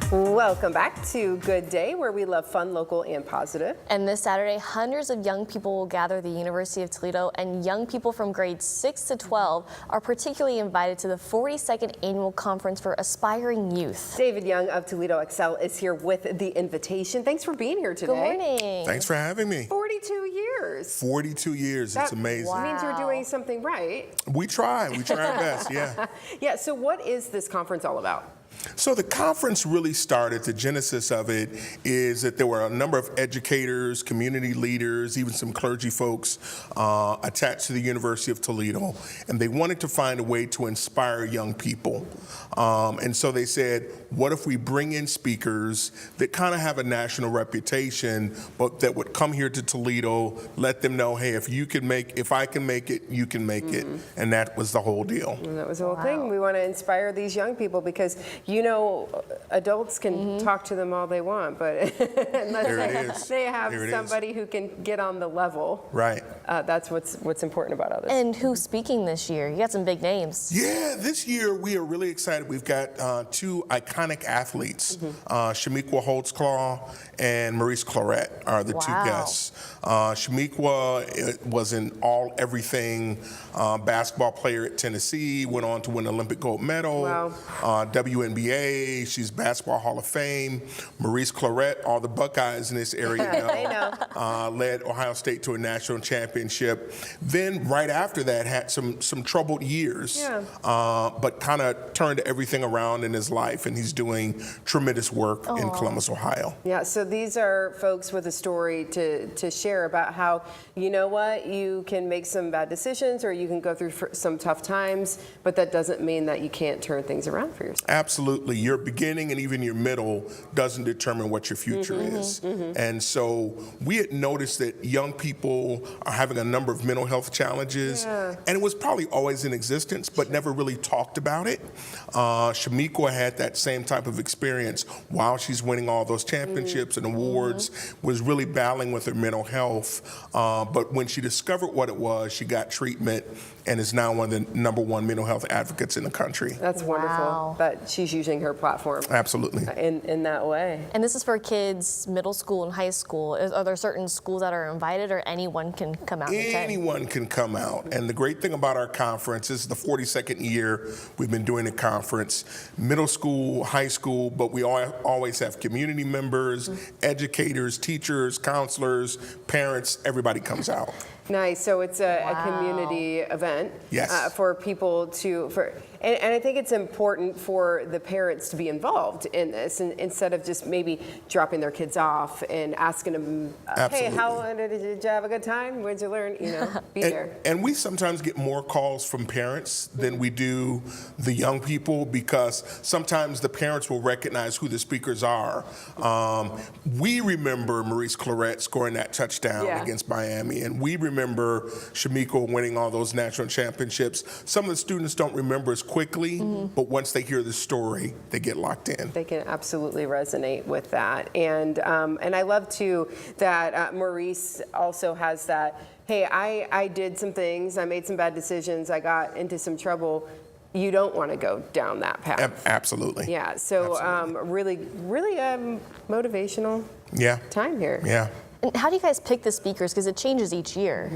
Welcome back to Good Day, where we love fun, local, and positive. And this Saturday, hundreds of young people will gather at the University of Toledo, and young people from grades 6 to 12 are particularly invited to the 42nd Annual Conference for Aspiring Youth. David Young of Toledo Excel is here with the invitation. Thanks for being here today. Good morning. Thanks for having me. 42 years. 42 years, it's amazing. That means you're doing something right. We try our best, yeah. Yeah, so what is this conference all about? So the conference really started, the genesis of it is that there were a number of educators, community leaders, even some clergy folks attached to the University of Toledo, and they wanted to find a way to inspire young people. And so they said, what if we bring in speakers that kind of have a national reputation, but that would come here to Toledo, let them know, hey, if I can make it, you can make it. And that was the whole deal. And that was the whole thing. We want to inspire these young people because, you know, adults can talk to them all they want, but unless they have somebody who can get on the level, right? That's what's important about all this. And who's speaking this year? You got some big names. Yeah, this year we are really excited. We've got two iconic athletes, Shamiqua Holtzclaw and Maurice Clarett are the two guests. Shamiqua was an all-everything basketball player at Tennessee, went on to win an Olympic gold medal, WNBA, she's Basketball Hall of Fame. Maurice Clarett, all the Buckeyes in this area know, led Ohio State to a national championship. Then right after that had some troubled years, but kind of turned everything around in his life, and he's doing tremendous work in Columbus, Ohio. Yeah, so these are folks with a story to share about how, you know what, you can make some bad decisions or you can go through some tough times, but that doesn't mean that you can't turn things around for yourself. Absolutely. Your beginning and even your middle doesn't determine what your future is. And so we had noticed that young people are having a number of mental health challenges, and it was probably always in existence, but never really talked about it. Shamiqua had that same type of experience while she's winning all those championships and awards, was really battling with her mental health. But when she discovered what it was, she got treatment and is now one of the #1 mental health advocates in the country. That's wonderful that she's using her platform. Absolutely. In that way. And this is for kids, middle school and high school. Are there certain schools that are invited, or anyone can come out and attend? Anyone can come out. And the great thing about our conference, this is the 42nd year we've been doing the conference, middle school, high school, but we always have community members, educators, teachers, counselors, parents, everybody comes out. Nice. So it's a community event for people and I think it's important for the parents to be involved in this, and instead of just maybe dropping their kids off and asking them, hey, did you have a good time? What did you learn? You know, be there. And we sometimes get more calls from parents than we do the young people, because sometimes the parents will recognize who the speakers are. We remember Maurice Clarett scoring that touchdown against Miami, and we remember Shamiqua winning all those national championships. Some of the students don't remember as quickly, but once they hear the story, they get locked in. They can absolutely resonate with that. And I love, too, that Maurice also has that, hey, I did some things, I made some bad decisions, I got into some trouble. You don't want to go down that path. Absolutely. Yeah, so really motivational time here. Yeah. And how do you guys pick the speakers? Because it changes each year.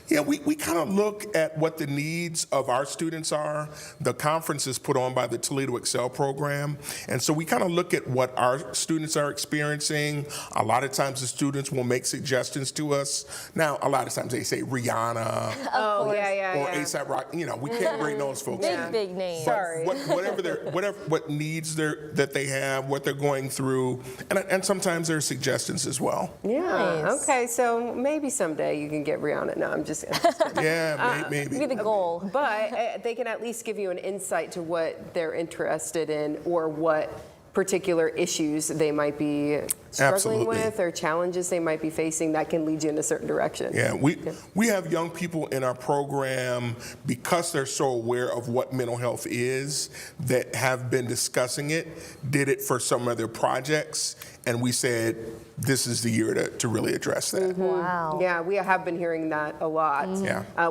Yeah, we kind of look at what the needs of our students are. The conference is put on by the Toledo Excel program. And so we kind of look at what our students are experiencing. A lot of times the students will make suggestions to us. Now, a lot of times they say Rihanna or A$AP Rocky. You know, we can't bring those folks in. Big names. Sorry. What needs that they have, what they're going through, and sometimes there are suggestions as well. Yeah. Okay, so maybe someday you can get Rihanna. No, I'm just kidding. Yeah, maybe. Maybe the goal. But they can at least give you an insight to what they're interested in or what particular issues they might be struggling Absolutely. with or challenges they might be facing that can lead you in a certain direction. Yeah, we have young people in our program, because they're so aware of what mental health is, that have been discussing it, did it for some of their projects, and we said, this is the year to really address that. Wow. Yeah, we have been hearing that a lot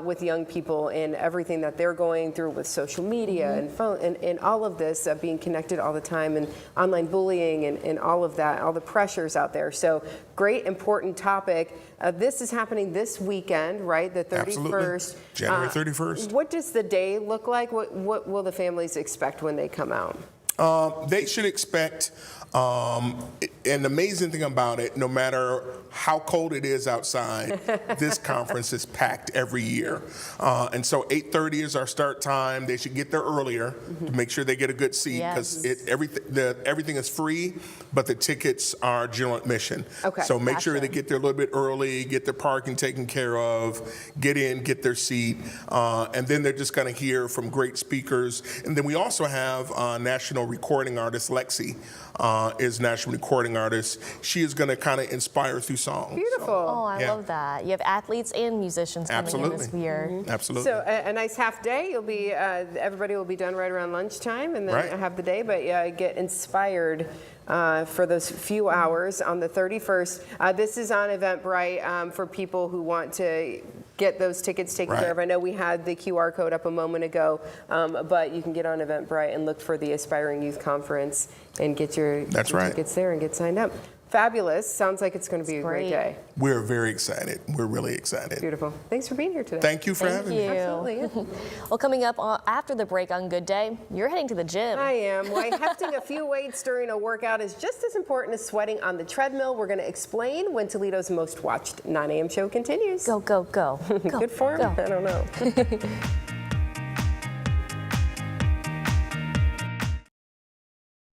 with young people and everything that they're going through with social media and phone and all of this, being connected all the time, and online bullying and all of that, all the pressures out there. So great, important topic. This is happening this weekend, right? The 31st. Absolutely. January 31st. What does the day look like? What will the families expect when they come out? They should expect an amazing thing about it, no matter how cold it is outside, this conference is packed every year. And so 8:30 is our start time. They should get there earlier to make sure they get a good seat, because everything is free, but the tickets are general admission. Okay, so make sure they get there a little bit early, get their parking taken care of, get in, get their seat, and then they're just going to hear from great speakers. And then we also have national recording artist Lexi. Is national recording artist. She is going to kind of inspire through song. Beautiful. Oh, I love that. You have athletes and musicians coming in this year. Absolutely. So a nice half day. You'll be everybody will be done right around lunchtime, and then have the day. But get inspired for those few hours on the 31st. This is on Eventbrite for people who want to get those tickets taken care of. I know we had the QR code up a moment ago, but you can get on Eventbrite and look for the Aspiring Youth Conference and get your tickets there and get signed up. Fabulous. Sounds like it's going to be a great day. We're very excited. We're really excited. Beautiful. Thanks for being here today. Thank you for having me. Absolutely. Well, coming up after the break on Good Day, you're heading to the gym. I am. Why hefting a few weights during a workout is just as important as sweating on the treadmill. We're going to explain when Toledo's most watched 9 a.m. show continues. Go, go, go. Good form? Go. I don't know.